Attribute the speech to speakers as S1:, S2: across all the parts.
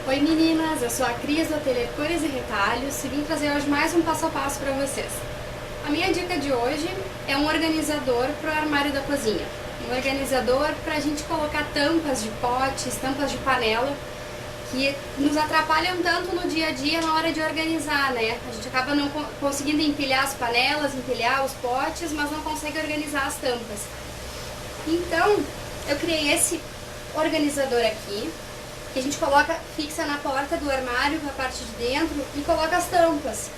S1: Oi meninas, eu sou a Cris do Ateliê Cores e Retalhos e vim trazer hoje mais um passo a passo para vocês. A minha dica de hoje é um organizador para o armário da cozinha. Um organizador para a gente colocar tampas de potes, tampas de panela, que nos atrapalham tanto no dia a dia na hora de organizar, né? A gente acaba não conseguindo empilhar as panelas, empilhar os potes, mas não consegue organizar as tampas. Então, eu criei esse organizador aqui, que a gente fixa na porta do armário, na parte de dentro, e coloca as tampas.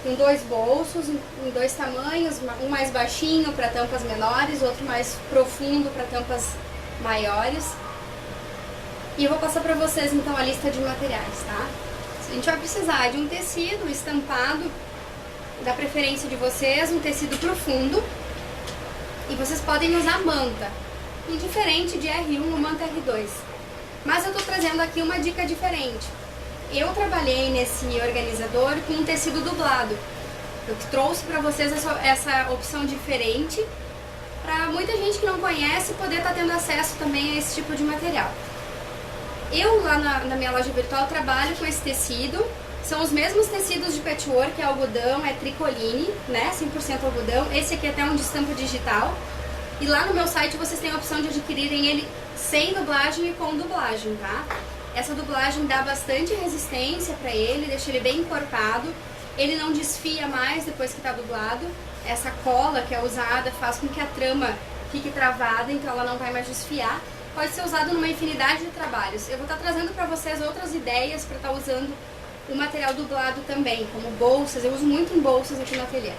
S1: Com dois bolsos, em dois tamanhos, um mais baixinho para tampas menores, outro mais profundo para tampas maiores. E eu vou passar para vocês então a lista de materiais, tá? A gente vai precisar de um tecido estampado, da preferência de vocês, um tecido profundo. E vocês podem usar manta, indiferente de R1 ou manta R2. Mas eu tô trazendo aqui uma dica diferente. Eu trabalhei nesse organizador com um tecido dublado. Eu trouxe para vocês essa opção diferente, para muita gente que não conhece poder estar tendo acesso também a esse tipo de material. Eu lá na minha loja virtual trabalho com esse tecido. São os mesmos tecidos de patchwork, é algodão, é tricoline, né? 100% algodão. Esse aqui é até um de estampa digital. E lá no meu site vocês têm a opção de adquirirem ele sem dublagem e com dublagem, tá? Essa dublagem dá bastante resistência para ele, deixa ele bem encorpado. Ele não desfia mais depois que está dublado. Essa cola que é usada faz com que a trama fique travada, então ela não vai mais desfiar. Pode ser usado numa infinidade de trabalhos. Eu vou estar trazendo para vocês outras ideias para estar usando o material dublado também, como bolsas. Eu uso muito em bolsas aqui no ateliê.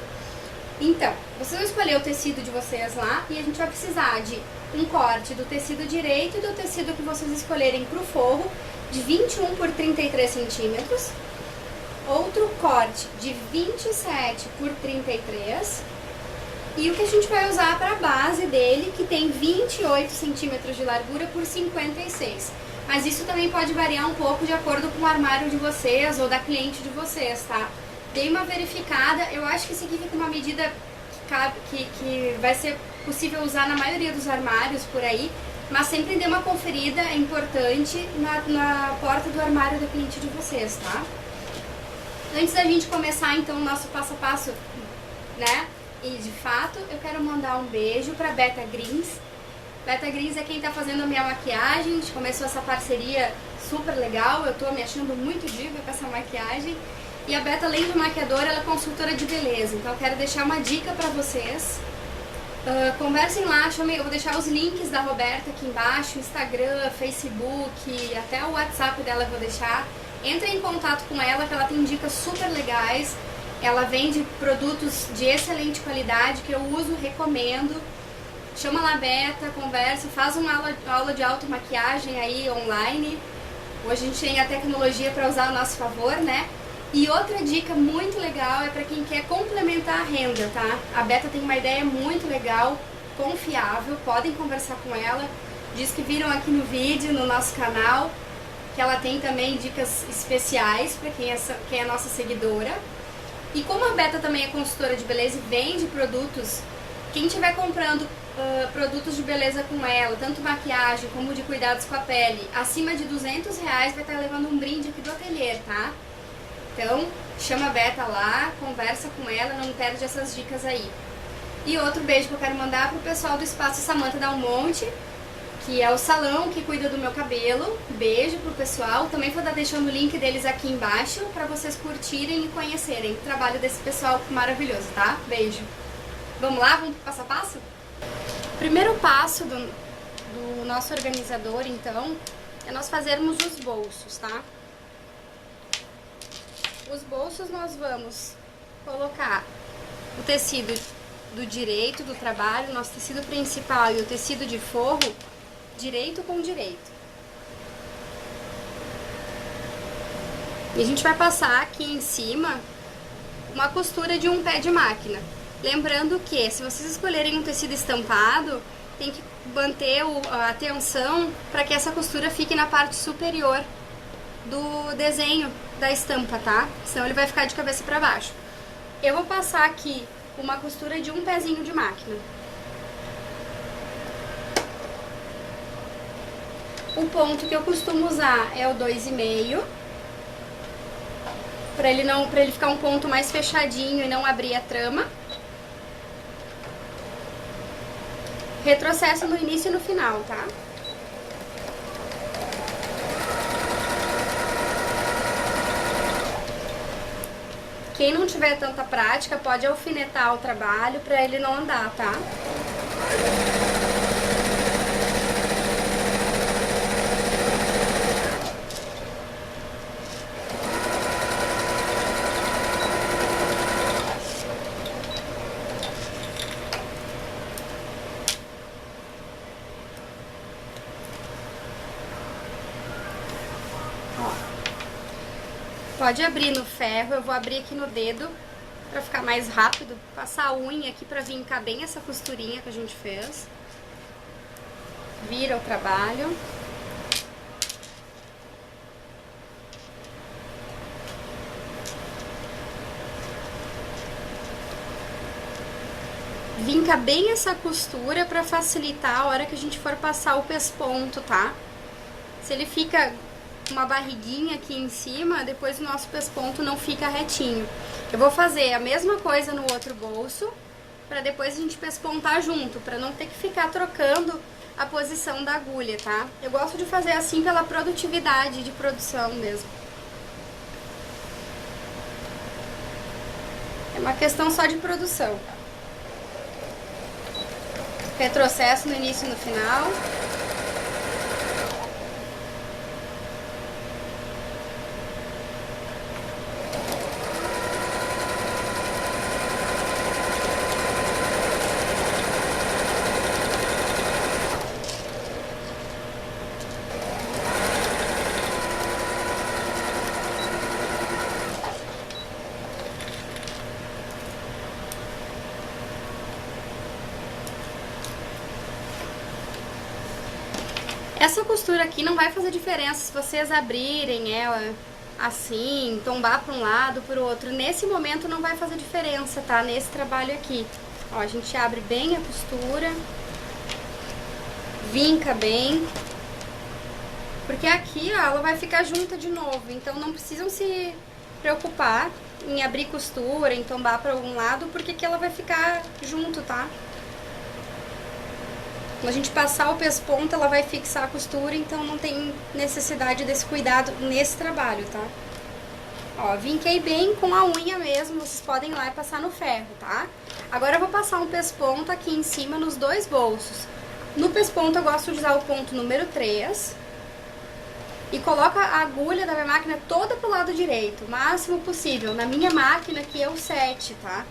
S1: Então, vocês vão escolher o tecido de vocês lá e a gente vai precisar de um corte do tecido direito e do tecido que vocês escolherem para o forro, de 21 por 33 centímetros. Outro corte de 27 por 33. E o que a gente vai usar para a base dele, que tem 28 centímetros de largura por 56. Mas isso também pode variar um pouco de acordo com o armário de vocês ou da cliente de vocês, tá? Dei uma verificada, eu acho que isso aqui fica uma medida que vai ser possível usar na maioria dos armários por aí, mas sempre dê uma conferida, é importante, na porta do armário da cliente de vocês, tá? Antes da gente começar então o nosso passo a passo, né? E de fato, eu quero mandar um beijo para Beta Greens. Beta Greens é quem tá fazendo a minha maquiagem, a gente começou essa parceria super legal, eu tô me achando muito diva com essa maquiagem. E a Beta, além de maquiadora, ela é consultora de beleza, então eu quero deixar uma dica para vocês. Conversem lá, eu vou deixar os links da Roberta aqui embaixo, Instagram, Facebook, até o WhatsApp dela eu vou deixar. Entrem em contato com ela, que ela tem dicas super legais. Ela vende produtos de excelente qualidade, que eu uso, recomendo. Chama lá a Beta, conversa, faz uma aula de automaquiagem aí online. Hoje a gente tem a tecnologia para usar a nosso favor, né? E outra dica muito legal é para quem quer complementar a renda, tá? A Beta tem uma ideia muito legal, confiável, podem conversar com ela. Diz que viram aqui no vídeo, no nosso canal, que ela tem também dicas especiais para quem é nossa seguidora. E como a Beta também é consultora de beleza e vende produtos, quem estiver comprando produtos de beleza com ela, tanto maquiagem como de cuidados com a pele, acima de R$200 vai estar levando um brinde aqui do ateliê, tá? Então, chama a Beta lá, conversa com ela, não perde essas dicas aí. E outro beijo que eu quero mandar pro pessoal do Espaço Samanta Dal Monte, que é o salão que cuida do meu cabelo. Beijo pro pessoal. Também vou estar deixando o link deles aqui embaixo para vocês curtirem e conhecerem o trabalho desse pessoal maravilhoso, tá? Beijo. Vamos lá? Vamos pro passo a passo? Primeiro passo do nosso organizador, então, é nós fazermos os bolsos, tá? Os bolsos nós vamos colocar o tecido do direito do trabalho, nosso tecido principal e o tecido de forro, direito com direito. E a gente vai passar aqui em cima uma costura de um pé de máquina. Lembrando que se vocês escolherem um tecido estampado, tem que manter a tensão para que essa costura fique na parte superior do desenho da estampa, tá? Senão ele vai ficar de cabeça para baixo. Eu vou passar aqui uma costura de um pezinho de máquina. O ponto que eu costumo usar é o 2,5, para ele ficar um ponto mais fechadinho e não abrir a trama. Retrocesso no início e no final, tá? Quem não tiver tanta prática pode alfinetar o trabalho para ele não andar, tá? Pode abrir no ferro, eu vou abrir aqui no dedo pra ficar mais rápido. Passar a unha aqui pra vincar bem essa costurinha que a gente fez. Vira o trabalho. Vinca bem essa costura pra facilitar a hora que a gente for passar o pesponto, tá? Se ele fica uma barriguinha aqui em cima, depois o nosso pesponto não fica retinho. Eu vou fazer a mesma coisa no outro bolso, para depois a gente pespontar junto, para não ter que ficar trocando a posição da agulha, tá? Eu gosto de fazer assim pela produtividade de produção mesmo. É uma questão só de produção. Retrocesso no início e no final. Essa costura aqui não vai fazer diferença se vocês abrirem ela assim, tombar para um lado, para o outro. Nesse momento não vai fazer diferença, tá? Nesse trabalho aqui. Ó, a gente abre bem a costura, vinca bem, porque aqui, ó, ela vai ficar junta de novo. Então não precisam se preocupar em abrir costura, em tombar para algum lado, porque aqui ela vai ficar junto, tá? Quando a gente passar o pesponto, ela vai fixar a costura, então não tem necessidade desse cuidado nesse trabalho, tá? Ó, vinquei bem com a unha mesmo, vocês podem ir lá e passar no ferro, tá? Agora eu vou passar um pesponto aqui em cima nos dois bolsos. No pesponto eu gosto de usar o ponto número 3 e coloco a agulha da minha máquina toda pro lado direito, o máximo possível. Na minha máquina aqui é o 7, tá?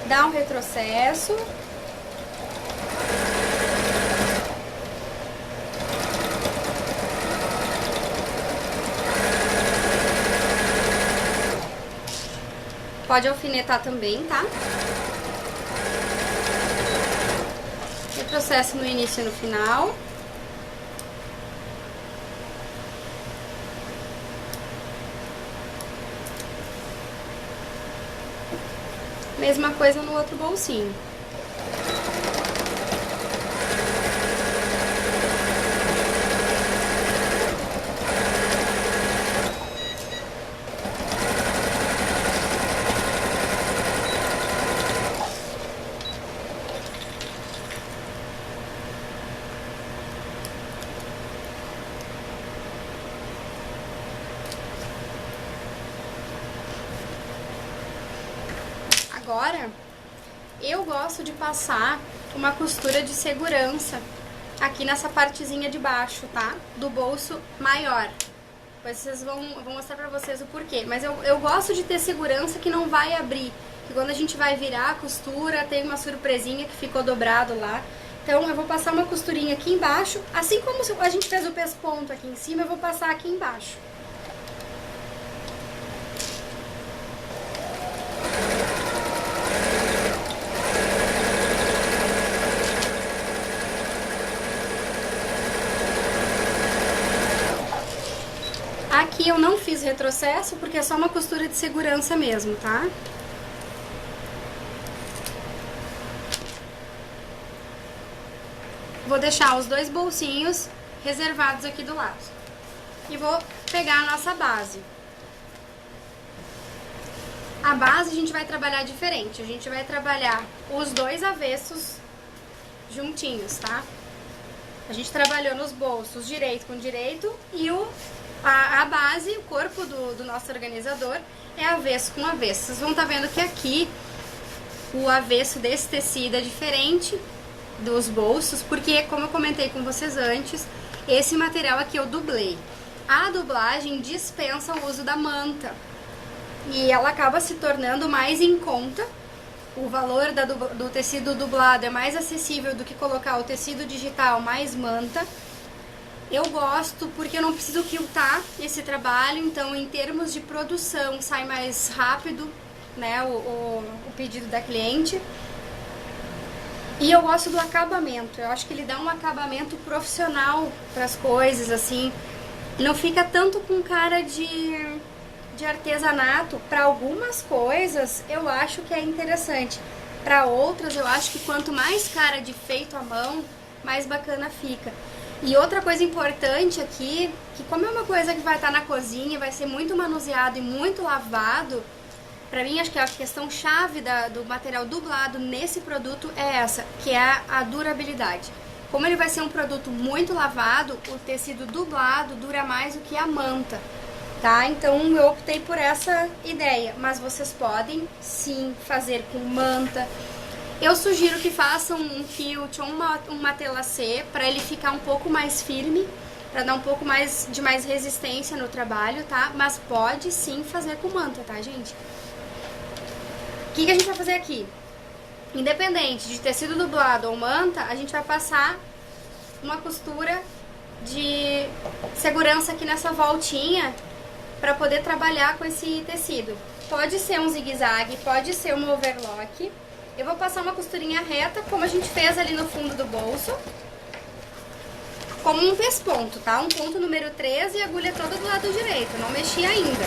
S1: Dá um retrocesso. Pode alfinetar também, tá? Retrocesso no início e no final. Mesma coisa no outro bolsinho. Agora, eu gosto de passar uma costura de segurança aqui nessa partezinha de baixo, tá? Do bolso maior. Depois vocês vou mostrar pra vocês o porquê. Mas eu gosto de ter segurança que não vai abrir. Que quando a gente vai virar a costura, tem uma surpresinha que ficou dobrado lá. Então eu vou passar uma costurinha aqui embaixo. Assim como a gente fez o pesponto aqui em cima, eu vou passar aqui embaixo. Aqui eu não fiz retrocesso porque é só uma costura de segurança mesmo, tá? vou deixar os 2 bolsinhos reservados aqui do lado. E vou pegar a nossa base. A base a gente vai trabalhar diferente. A gente vai trabalhar os 2 avessos juntinhos, tá? A gente trabalhou nos bolsos direito com direito e a base, o corpo do nosso organizador é avesso com avesso. Vocês vão estar vendo que aqui o avesso desse tecido é diferente dos bolsos, porque, como eu comentei com vocês antes, esse material aqui eu dublei. A dublagem dispensa o uso da manta e ela acaba se tornando mais em conta. O valor do tecido dublado é mais acessível do que colocar o tecido digital mais manta. Eu gosto porque eu não preciso quiltar esse trabalho, então em termos de produção sai mais rápido, né, o pedido da cliente. E eu gosto do acabamento, eu acho que ele dá um acabamento profissional para as coisas, assim. Não fica tanto com cara de artesanato. Para algumas coisas eu acho que é interessante, para outras eu acho que quanto mais cara de feito à mão, mais bacana fica. E outra coisa importante aqui, que como é uma coisa que vai estar na cozinha, vai ser muito manuseado e muito lavado, pra mim acho que a questão chave do material dublado nesse produto é essa, que é a durabilidade. Como ele vai ser um produto muito lavado, o tecido dublado dura mais do que a manta, tá? Então eu optei por essa ideia, mas vocês podem sim fazer com manta. Eu sugiro que façam um quilt ou um matelacê para ele ficar um pouco mais firme, para dar um pouco mais de resistência no trabalho, tá? Mas pode sim fazer com manta, tá, gente? O que a gente vai fazer aqui? Independente de tecido dublado ou manta, a gente vai passar uma costura de segurança aqui nessa voltinha para poder trabalhar com esse tecido. Pode ser um zigue-zague, pode ser um overlock. Eu vou passar uma costurinha reta, como a gente fez ali no fundo do bolso, como um pesponto, tá? Um ponto número 13 e a agulha toda do lado direito, não mexi ainda.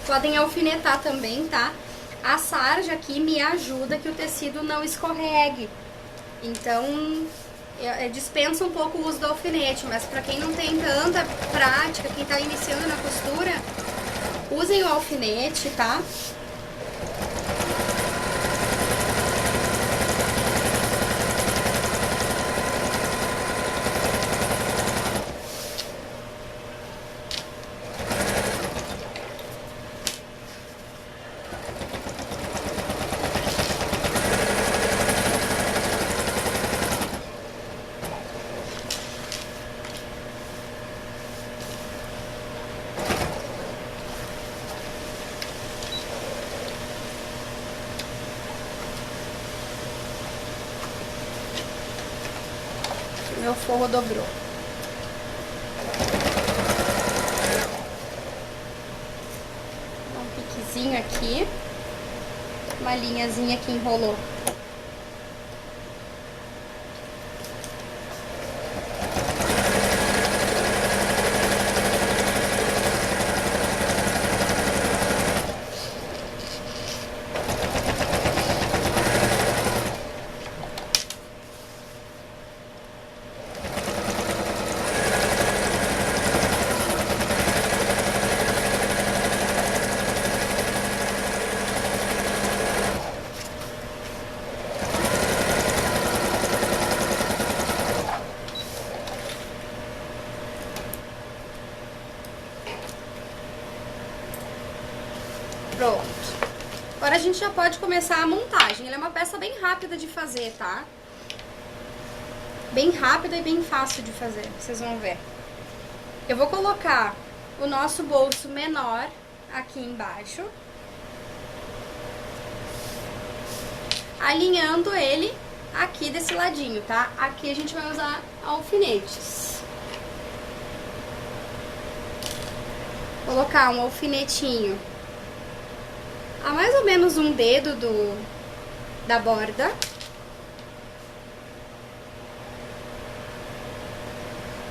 S1: Podem alfinetar também, tá? A sarja aqui me ajuda que o tecido não escorregue. Então, dispensa um pouco o uso do alfinete, mas para quem não tem tanta prática, quem tá iniciando na costura, usem o alfinete, tá? Meu forro dobrou. Um piquezinho aqui, uma linhazinha que enrolou. Pronto. Agora a gente já pode começar a montagem. Ela é uma peça bem rápida de fazer, tá? Bem rápida e bem fácil de fazer, vocês vão ver. Eu vou colocar o nosso bolso menor aqui embaixo, alinhando ele aqui desse ladinho, tá? Aqui a gente vai usar alfinetes. colocar um alfinetinho a mais ou menos um dedo da borda.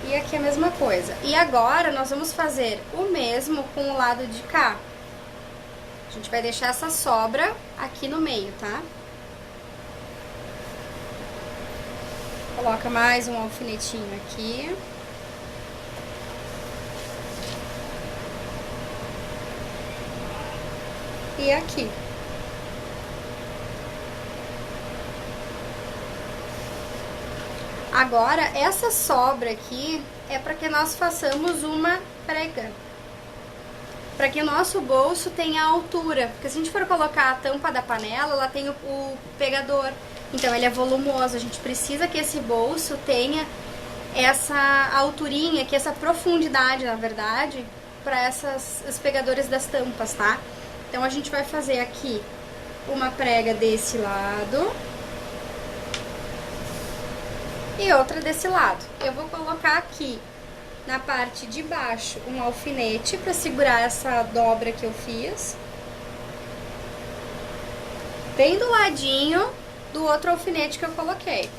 S1: E aqui a mesma coisa. E agora nós vamos fazer o mesmo com o lado de cá. A gente vai deixar essa sobra aqui no meio, tá? Coloca mais um alfinetinho aqui. E aqui. Agora, essa sobra aqui é para que nós façamos uma prega. Para que o nosso bolso tenha altura. Porque se a gente for colocar a tampa da panela, ela tem o pegador. Então, ele é volumoso. A gente precisa que esse bolso tenha essa alturinha, aqui, essa profundidade, na verdade, para os pegadores das tampas, tá? Então, a gente vai fazer aqui uma prega desse lado e outra desse lado. Eu vou colocar aqui na parte de baixo um alfinete para segurar essa dobra que eu fiz, bem do ladinho do outro alfinete que eu coloquei.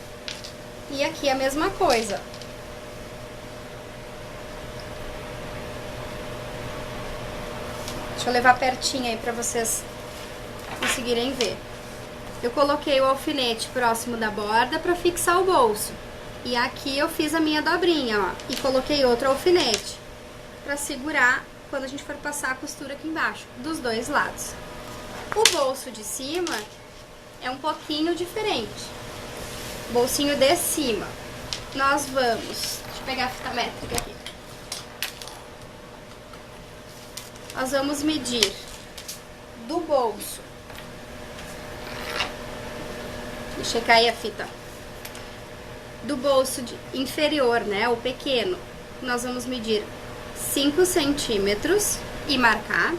S1: E aqui a mesma coisa. Deixa eu levar pertinho aí para vocês conseguirem ver. Eu coloquei o alfinete próximo da borda para fixar o bolso. E aqui eu fiz a minha dobrinha, ó. E coloquei outro alfinete para segurar quando a gente for passar a costura aqui embaixo, dos dois lados. O bolso de cima é um pouquinho diferente. Bolsinho de cima. Nós vamos... Deixa eu pegar a fita métrica aqui. Nós vamos medir do bolso. Deixa eu cair a fita. Do bolso inferior, né, o pequeno, nós vamos medir 5 centímetros e marcar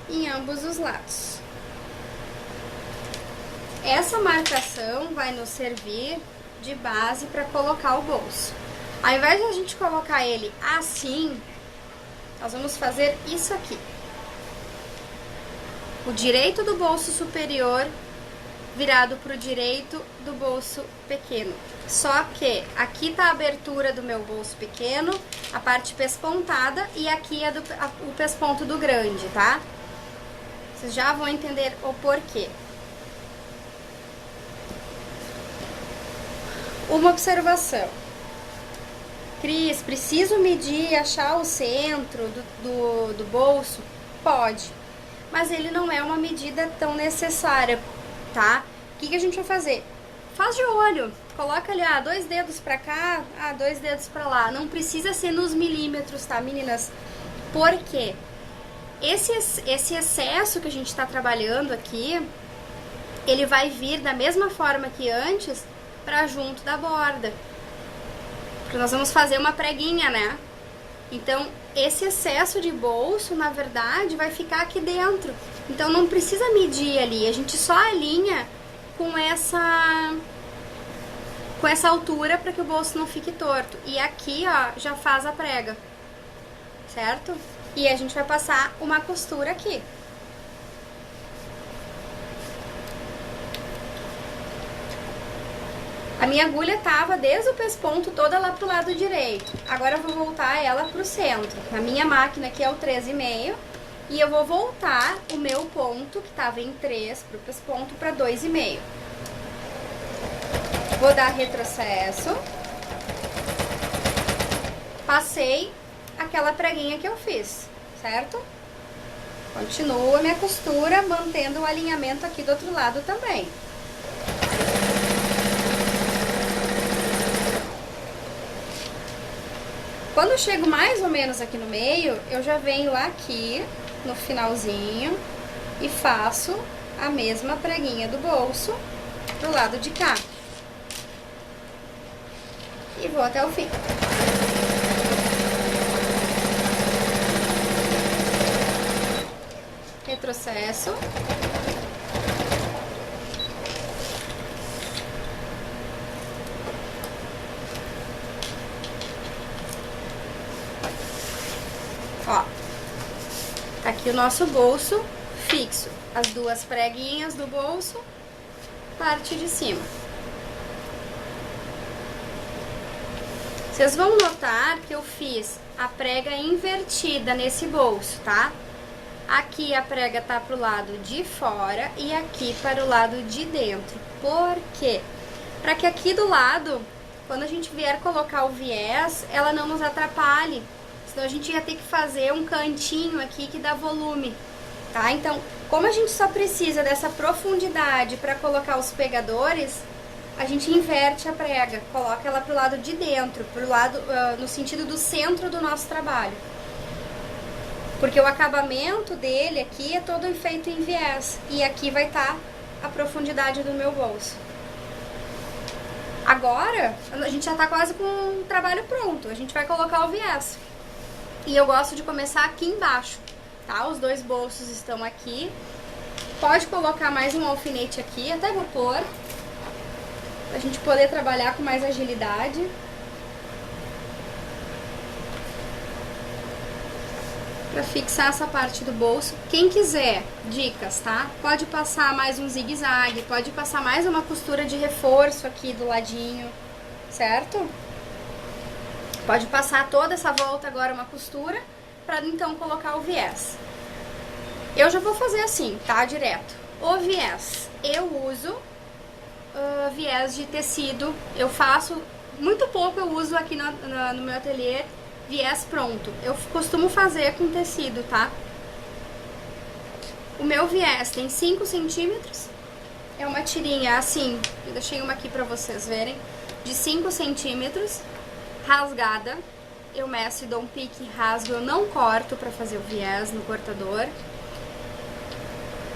S1: em ambos os lados. Essa marcação vai nos servir de base para colocar o bolso. Ao invés de a gente colocar ele assim, nós vamos fazer isso aqui. O direito do bolso superior virado para o direito do bolso pequeno. Só que aqui tá a abertura do meu bolso pequeno, a parte pespontada, e aqui é o pesponto do grande, tá? Vocês já vão entender o porquê. Uma observação. Cris, preciso medir e achar o centro do bolso? Pode, mas ele não é uma medida tão necessária, tá? O que a gente vai fazer? Faz de olho, coloca ali, 2 dedos pra cá, 2 dedos pra lá. Não precisa ser nos milímetros, tá, meninas? Por quê? Esse excesso que a gente tá trabalhando aqui, ele vai vir da mesma forma que antes pra junto da borda. Porque nós vamos fazer uma preguinha, né? Então, esse excesso de bolso, na verdade, vai ficar aqui dentro. Então, não precisa medir ali. A gente só alinha com essa altura para que o bolso não fique torto. E aqui, ó, já faz a prega, certo? E a gente vai passar uma costura aqui. A minha agulha tava desde o pesponto toda lá pro lado direito. Agora eu vou voltar ela pro centro. A minha máquina aqui é o 13,5 e eu vou voltar o meu ponto, que tava em 3 pro pesponto, para 2,5. Vou dar retrocesso. Passei aquela preguinha que eu fiz, certo? Continuo a minha costura, mantendo o alinhamento aqui do outro lado também. Quando eu chego mais ou menos aqui no meio, eu já venho aqui no finalzinho e faço a mesma preguinha do bolso pro lado de cá. E vou até o fim. Retrocesso. Tá aqui o nosso bolso fixo. As duas preguinhas do bolso, parte de cima. Vocês vão notar que eu fiz a prega invertida nesse bolso, tá? Aqui a prega tá pro lado de fora e aqui para o lado de dentro. Por quê? Para que aqui do lado, quando a gente vier colocar o viés, ela não nos atrapalhe. Senão a gente ia ter que fazer um cantinho aqui que dá volume, tá? Então, como a gente só precisa dessa profundidade para colocar os pegadores, a gente inverte a prega, coloca ela pro lado de dentro, pro lado, no sentido do centro do nosso trabalho. Porque o acabamento dele aqui é todo feito em viés. E aqui vai estar a profundidade do meu bolso. Agora, a gente já tá quase com o trabalho pronto. A gente vai colocar o viés. E eu gosto de começar aqui embaixo, tá? Os dois bolsos estão aqui. Pode colocar mais um alfinete aqui, até vou pôr. Pra gente poder trabalhar com mais agilidade. Pra fixar essa parte do bolso. Quem quiser dicas, tá? Pode passar mais um zigue-zague, pode passar mais uma costura de reforço aqui do ladinho, certo? Pode passar toda essa volta agora uma costura, pra então colocar o viés. Eu já vou fazer assim, tá? Direto. O viés, eu uso viés de tecido, eu faço muito pouco, eu uso aqui no meu ateliê viés pronto. Eu costumo fazer com tecido, tá? O meu viés tem 5 centímetros, é uma tirinha assim, eu deixei uma aqui pra vocês verem, de 5 centímetros, rasgada. Eu meço e dou um pique, rasgo, eu não corto pra fazer o viés no cortador.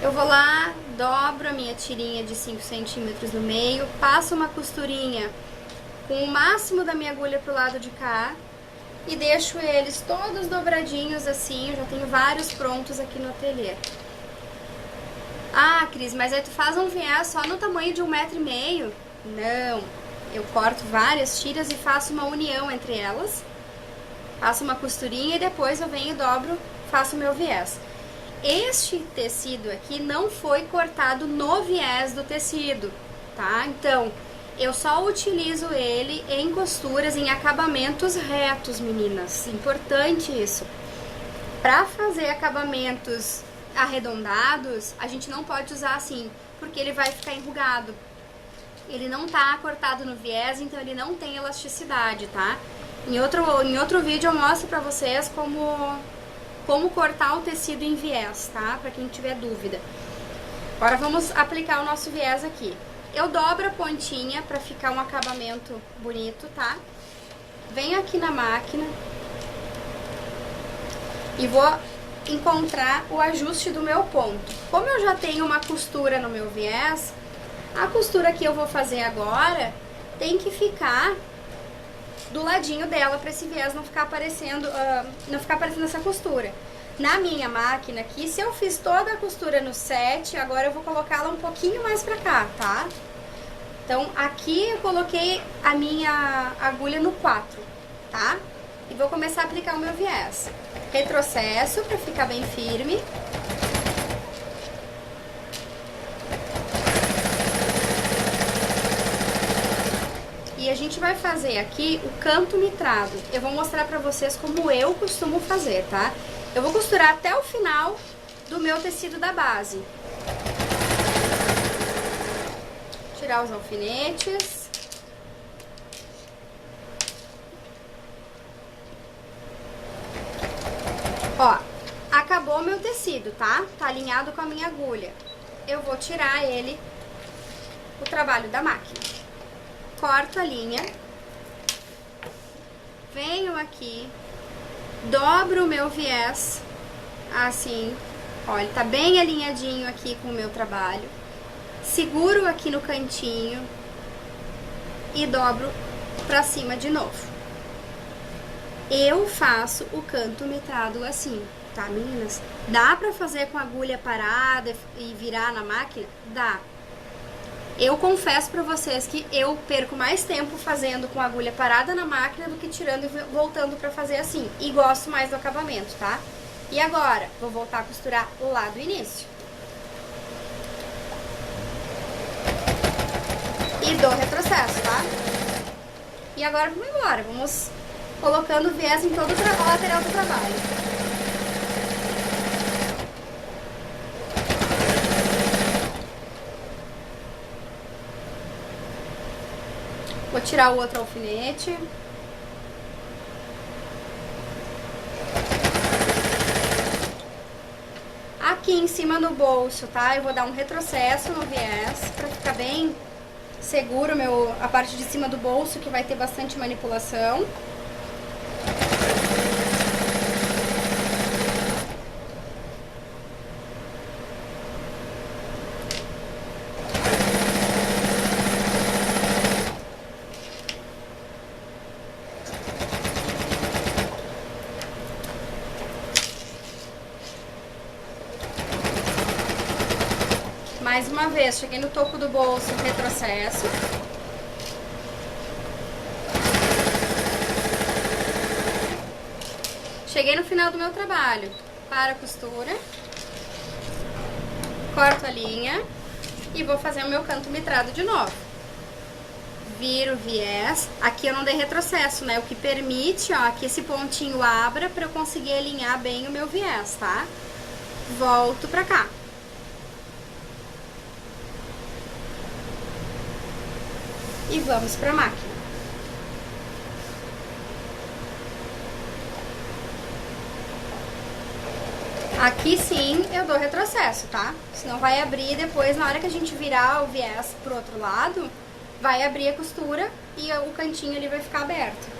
S1: Eu vou lá, dobro a minha tirinha de 5 centímetros no meio, passo uma costurinha com o máximo da minha agulha pro lado de cá e deixo eles todos dobradinhos assim. Eu já tenho vários prontos aqui no ateliê. Ah, Cris, mas aí tu faz um viés só no tamanho de 1,5 m? Não, eu corto várias tiras e faço uma união entre elas, faço uma costurinha e depois eu venho e dobro, faço o meu viés. Este tecido aqui não foi cortado no viés do tecido, tá? Então, eu só utilizo ele em costuras, em acabamentos retos, meninas. Importante isso. Pra fazer acabamentos arredondados, a gente não pode usar assim, porque ele vai ficar enrugado. Ele não tá cortado no viés, então ele não tem elasticidade, tá? Em outro vídeo eu mostro pra vocês como cortar o tecido em viés, tá? Pra quem tiver dúvida. Agora vamos aplicar o nosso viés aqui. Eu dobro a pontinha pra ficar um acabamento bonito, tá? Venho aqui na máquina e vou encontrar o ajuste do meu ponto. Como eu já tenho uma costura no meu viés, a costura que eu vou fazer agora tem que ficar do ladinho dela, para esse viés não ficar aparecendo, essa costura. Na minha máquina aqui, se eu fiz toda a costura no 7, agora eu vou colocá-la um pouquinho mais pra cá, tá? Então, aqui eu coloquei a minha agulha no 4, tá? E vou começar a aplicar o meu viés. Retrocesso para ficar bem firme. E a gente vai fazer aqui o canto mitrado. Eu vou mostrar pra vocês como eu costumo fazer, tá? Eu vou costurar até o final do meu tecido da base. Tirar os alfinetes. Ó, acabou o meu tecido, tá? Tá alinhado com a minha agulha. Eu vou tirar ele, o trabalho da máquina. Corto a linha, venho aqui, dobro o meu viés, assim, ó, ele tá bem alinhadinho aqui com o meu trabalho, seguro aqui no cantinho e dobro pra cima de novo. Eu faço o canto mitrado assim, tá, meninas? Dá pra fazer com a agulha parada e virar na máquina? Dá. Eu confesso pra vocês que eu perco mais tempo fazendo com a agulha parada na máquina do que tirando e voltando pra fazer assim. E gosto mais do acabamento, tá? E agora, vou voltar a costurar lá do início. E dou retrocesso, tá? E agora vamos embora, vamos colocando viés em todo o lateral do trabalho. Vou tirar o outro alfinete. Aqui em cima no bolso, tá? Eu vou dar um retrocesso no viés pra ficar bem seguro a parte de cima do bolso, que vai ter bastante manipulação. Mais uma vez, cheguei no topo do bolso, retrocesso. Cheguei no final do meu trabalho, paro a costura, corto a linha e vou fazer o meu canto mitrado de novo. Viro o viés, aqui eu não dei retrocesso, né? O que permite, ó, que esse pontinho abra pra eu conseguir alinhar bem o meu viés, tá? Volto pra cá. E vamos pra máquina. Aqui sim eu dou retrocesso, tá? Senão vai abrir depois, na hora que a gente virar o viés pro outro lado, vai abrir a costura e o cantinho ali vai ficar aberto.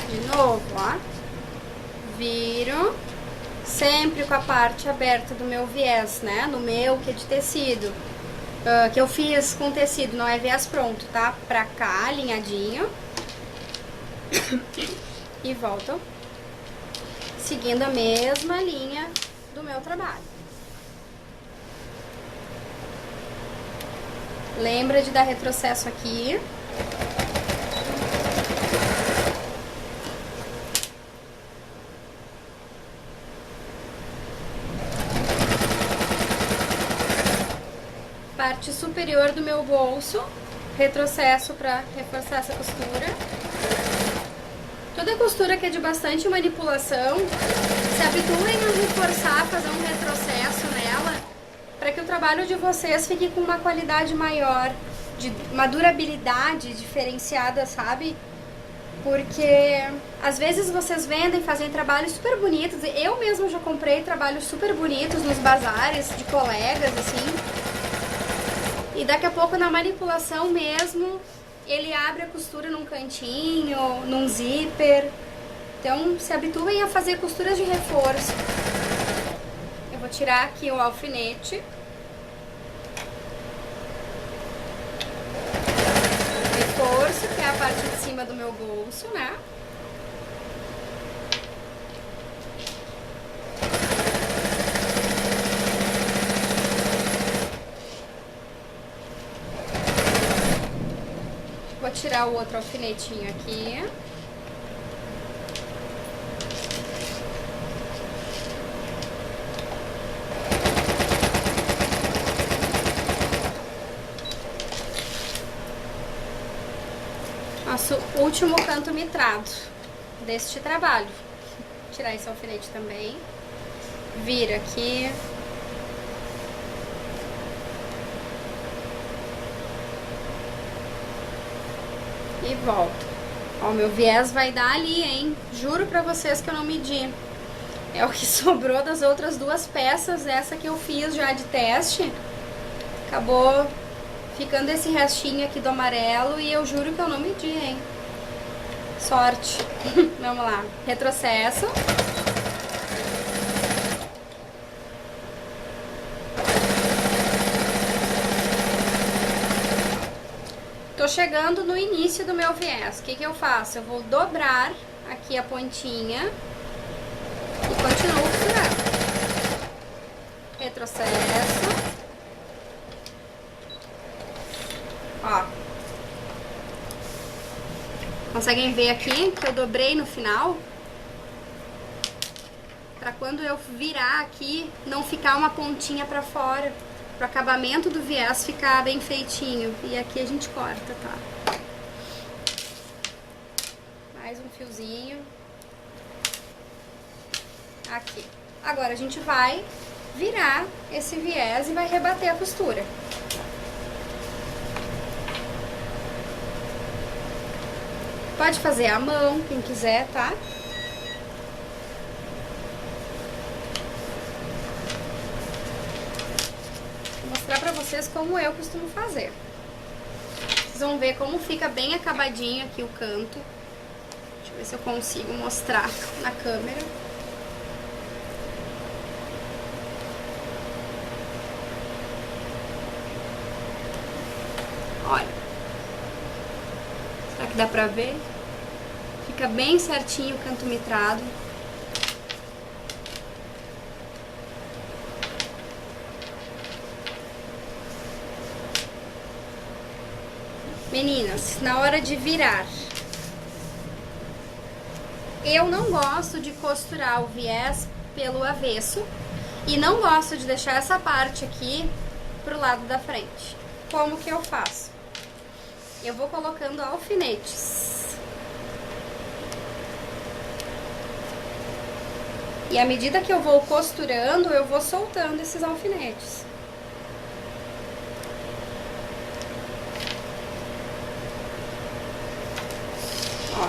S1: De novo, ó. Viro. Sempre com a parte aberta do meu viés, né? No meu, que é de tecido. Que eu fiz com tecido, não é viés pronto, tá? Pra cá, alinhadinho. E volto. Seguindo a mesma linha do meu trabalho. Lembra de dar retrocesso aqui. Parte superior do meu bolso, retrocesso para reforçar essa costura. Toda costura que é de bastante manipulação, se habituem a reforçar, fazer um retrocesso nela, para que o trabalho de vocês fique com uma qualidade maior, de uma durabilidade diferenciada, sabe? Porque às vezes vocês vendem, fazem trabalhos super bonitos, eu mesmo já comprei trabalhos super bonitos nos bazares de colegas, assim. E daqui a pouco na manipulação mesmo, ele abre a costura num cantinho, num zíper. Então se habituem a fazer costuras de reforço. Eu vou tirar aqui o alfinete. Reforço, que é a parte de cima do meu bolso, né? Vou tirar o outro alfinetinho aqui. Nosso último canto mitrado deste trabalho. Vou tirar esse alfinete também. Vira aqui. E volto. Ó, meu viés vai dar ali, hein? Juro pra vocês que eu não medi. É o que sobrou das outras duas peças, essa que eu fiz já de teste. Acabou ficando esse restinho aqui do amarelo e eu juro que eu não medi, hein? Sorte. Vamos lá. Retrocesso. Tô chegando no início do meu viés. O que que eu faço? Eu vou dobrar aqui a pontinha e continuo costurando. Retrocesso. Ó. Conseguem ver aqui que eu dobrei no final? Pra quando eu virar aqui, não ficar uma pontinha pra fora. Pro acabamento do viés ficar bem feitinho. E aqui a gente corta, tá? Mais um fiozinho. Aqui. Agora a gente vai virar esse viés e vai rebater a costura. Pode fazer à mão, quem quiser, tá? Vou mostrar pra vocês como eu costumo fazer. Vocês vão ver como fica bem acabadinho aqui o canto. Deixa eu ver se eu consigo mostrar na câmera. Olha. Será que dá pra ver? Fica bem certinho o canto mitrado. Meninas, na hora de virar, eu não gosto de costurar o viés pelo avesso e não gosto de deixar essa parte aqui pro lado da frente. Como que eu faço? Eu vou colocando alfinetes. E à medida que eu vou costurando, eu vou soltando esses alfinetes. Ó,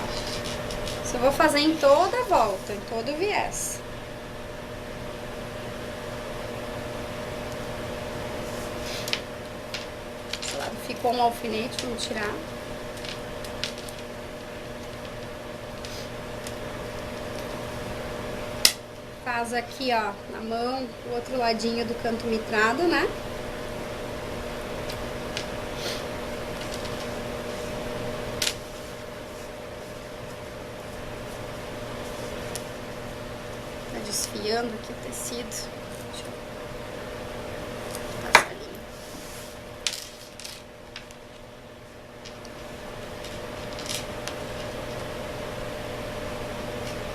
S1: isso eu vou fazer em toda a volta, em todo o viés. Esse lado ficou um alfinete, vou tirar. Faz aqui, ó, na mão, o outro ladinho do canto mitrado, né? Tá desfiando aqui o tecido. Deixa eu passar ali.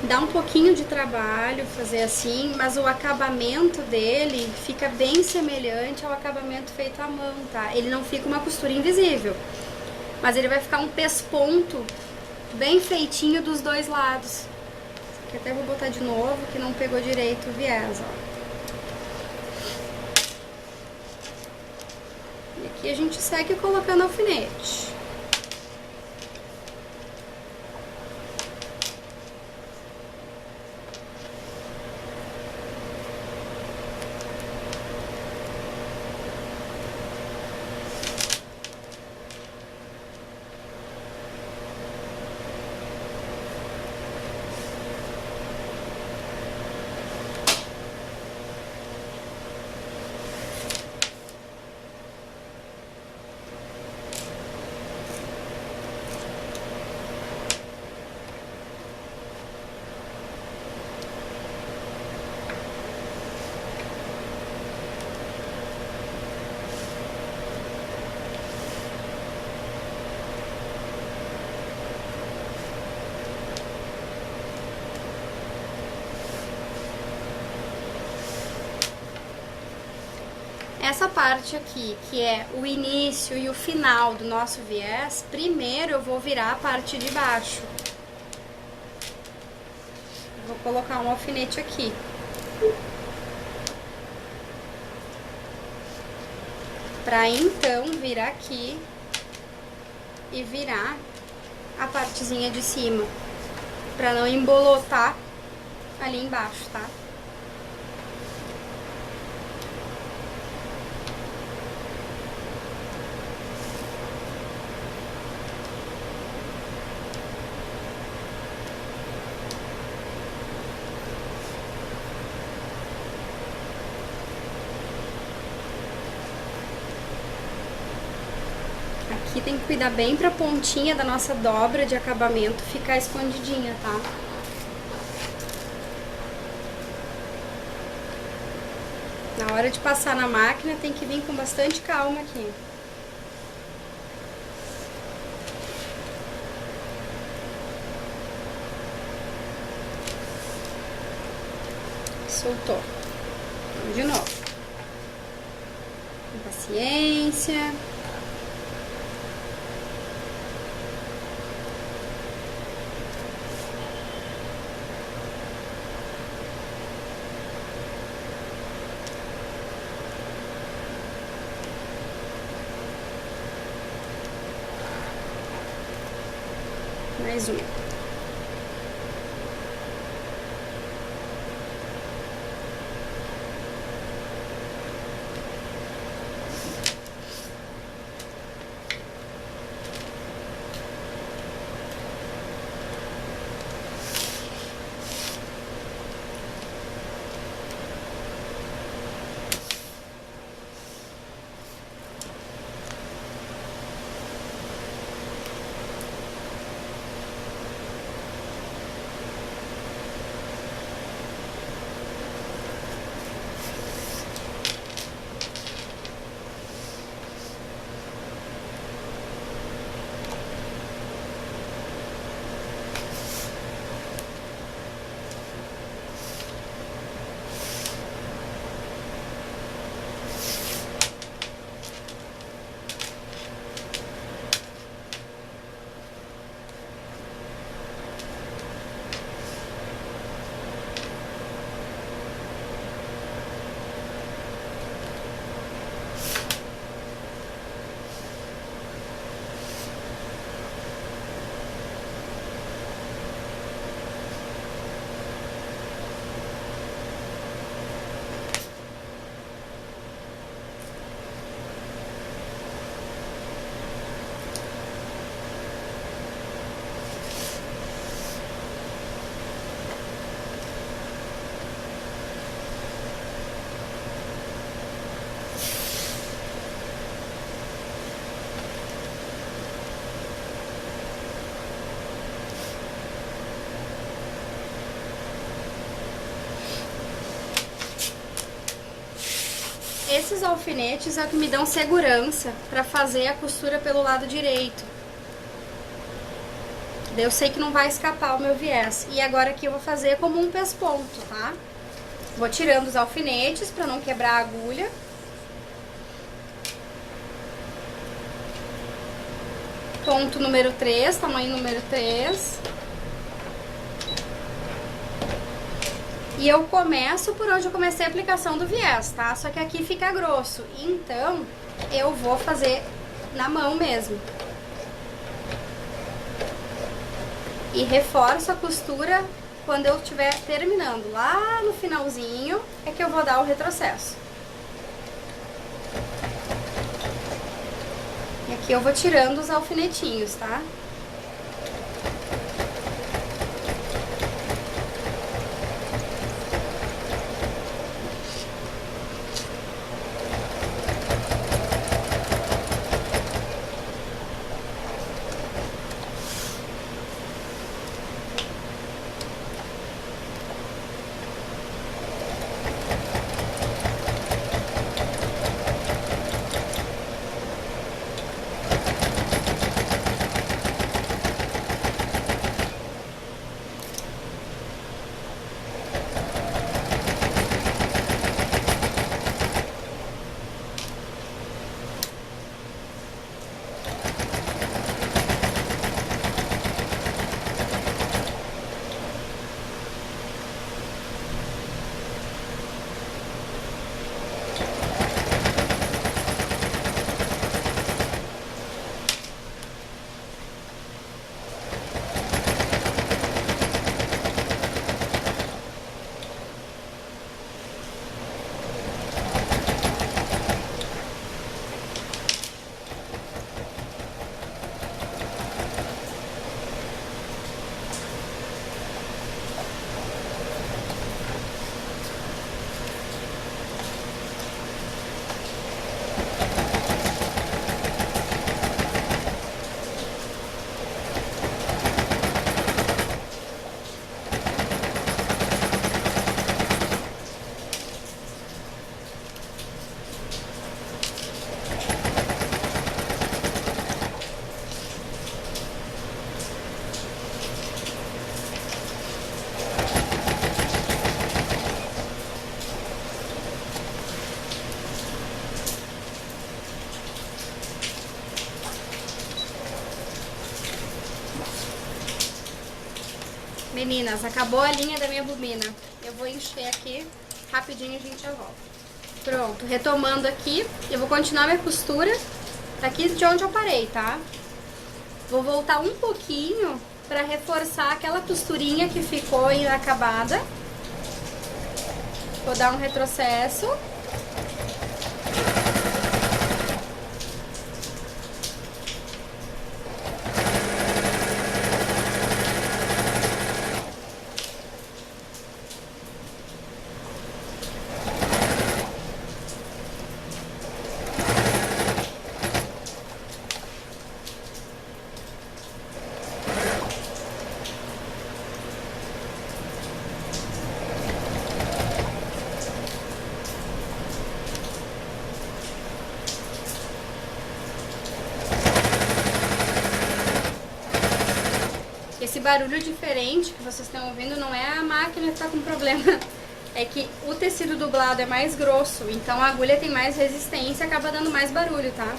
S1: Dá um pouquinho de trabalho fazer assim, mas o acabamento dele fica bem semelhante ao acabamento feito à mão, tá? Ele não fica uma costura invisível, mas ele vai ficar um pesponto bem feitinho dos dois lados. Isso aqui até vou botar de novo, que não pegou direito o viés, ó. E aqui a gente segue colocando alfinete. Essa parte aqui, que é o início e o final do nosso viés, primeiro eu vou virar a parte de baixo. Vou colocar um alfinete aqui. Pra então virar aqui e virar a partezinha de cima. Pra não embolotar ali embaixo, tá? aqui tem que cuidar bem pra pontinha da nossa dobra de acabamento ficar escondidinha, tá? Na hora de passar na máquina tem que vir com bastante calma aqui. Soltou. Vamos de novo. Com paciência. Mais um. Esses alfinetes é o que me dão segurança para fazer a costura pelo lado direito. Daí eu sei que não vai escapar o meu viés. E agora aqui eu vou fazer como um pesponto, tá? Vou tirando os alfinetes para não quebrar a agulha. Ponto número 3, tamanho número 3. E eu começo por onde eu comecei a aplicação do viés, tá? Só que aqui fica grosso. Então, eu vou fazer na mão mesmo. E reforço a costura quando eu estiver terminando. Lá no finalzinho é que eu vou dar o retrocesso. E aqui eu vou tirando os alfinetinhos, tá? Meninas, acabou a linha da minha bobina. Eu vou encher aqui, rapidinho a gente já volta. Pronto, retomando aqui, eu vou continuar minha costura daqui de onde eu parei, tá? Vou voltar um pouquinho pra reforçar aquela costurinha que ficou inacabada. Vou dar um retrocesso. Esse barulho diferente que vocês estão ouvindo não é a máquina que tá com problema, é que o tecido dublado é mais grosso, então a agulha tem mais resistência e acaba dando mais barulho, tá?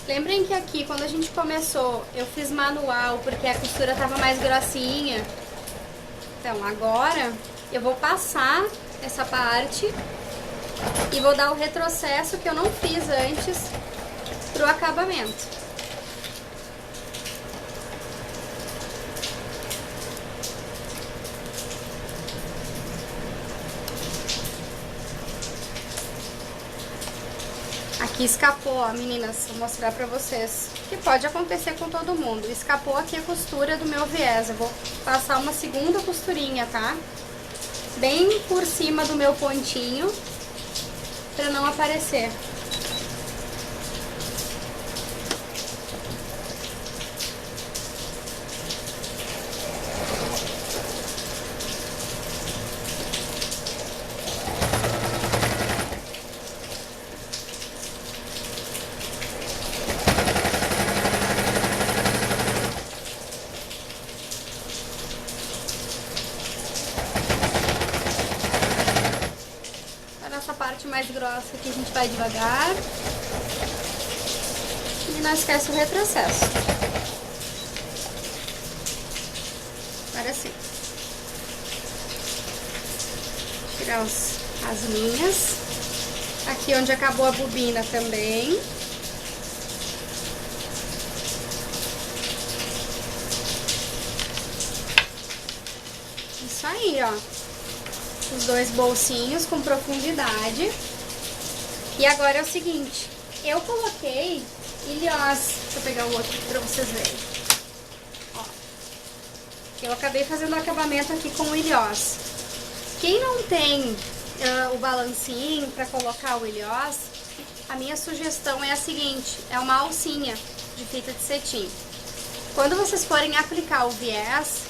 S1: Lembrem que aqui, quando a gente começou, eu fiz manual porque a costura estava mais grossinha. Então, agora eu vou passar essa parte e vou dar o retrocesso que eu não fiz antes pro acabamento. Aqui escapou, ó, meninas, vou mostrar pra vocês, que pode acontecer com todo mundo. Escapou aqui a costura do meu viés, eu vou passar uma segunda costurinha, tá? Bem por cima do meu pontinho, pra não aparecer. Essa parte mais grossa aqui a gente vai devagar e não esquece o retrocesso. Agora sim, tirar as linhas aqui onde acabou a bobina também. Isso aí, ó. Os dois bolsinhos com profundidade. E agora é o seguinte, eu coloquei ilhós. Deixa eu pegar o outro pra vocês verem. Ó, eu acabei fazendo o acabamento aqui com ilhós. Quem não tem o balancinho pra colocar o ilhós, a minha sugestão é a seguinte, é uma alcinha de fita de cetim. Quando vocês forem aplicar o viés,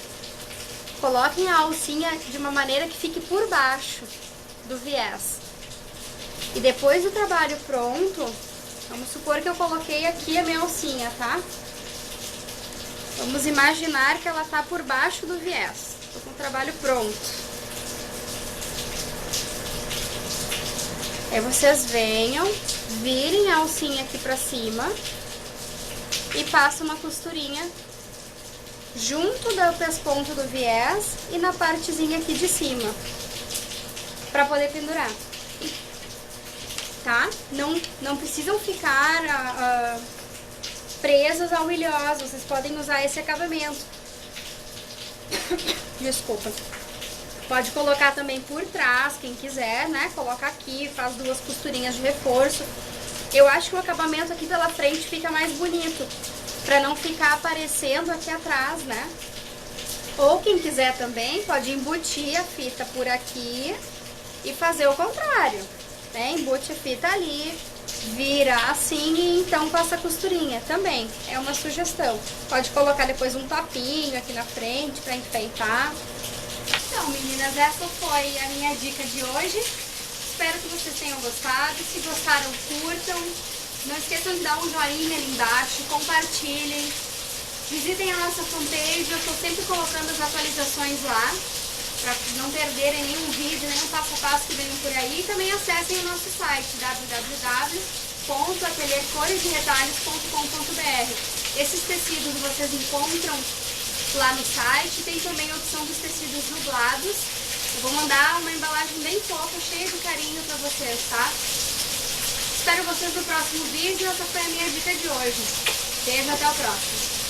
S1: coloquem a alcinha de uma maneira que fique por baixo do viés. E depois do trabalho pronto, vamos supor que eu coloquei aqui a minha alcinha, tá? Vamos imaginar que ela tá por baixo do viés. Tô com o trabalho pronto. Aí vocês venham, virem a alcinha aqui pra cima e passam uma costurinha junto do pesponto do viés e na partezinha aqui de cima, pra poder pendurar, tá? Não precisam ficar presas ao ilhós, vocês podem usar esse acabamento. Desculpa. Pode colocar também por trás, quem quiser, né? Coloca aqui, faz 2 costurinhas de reforço. Eu acho que o acabamento aqui pela frente fica mais bonito, pra não ficar aparecendo aqui atrás, né? Ou quem quiser também pode embutir a fita por aqui e fazer o contrário, né? Embute a fita ali, vira assim e então passa a costurinha também. É uma sugestão. Pode colocar depois um topinho aqui na frente pra enfeitar. Então, meninas, essa foi a minha dica de hoje. Espero que vocês tenham gostado. Se gostaram, curtam. Não esqueçam de dar um joinha ali embaixo, compartilhem. Visitem a nossa fanpage, eu estou sempre colocando as atualizações lá, para não perderem nenhum vídeo, nenhum passo a passo que vem por aí. E também acessem o nosso site, www.ateliercoresderetalhos.com.br. Esses tecidos vocês encontram lá no site, tem também a opção dos tecidos dublados. Eu vou mandar uma embalagem bem fofa, cheia de carinho para vocês, tá? Espero vocês no próximo vídeo. Essa foi a minha dica de hoje. Beijo, até o próximo.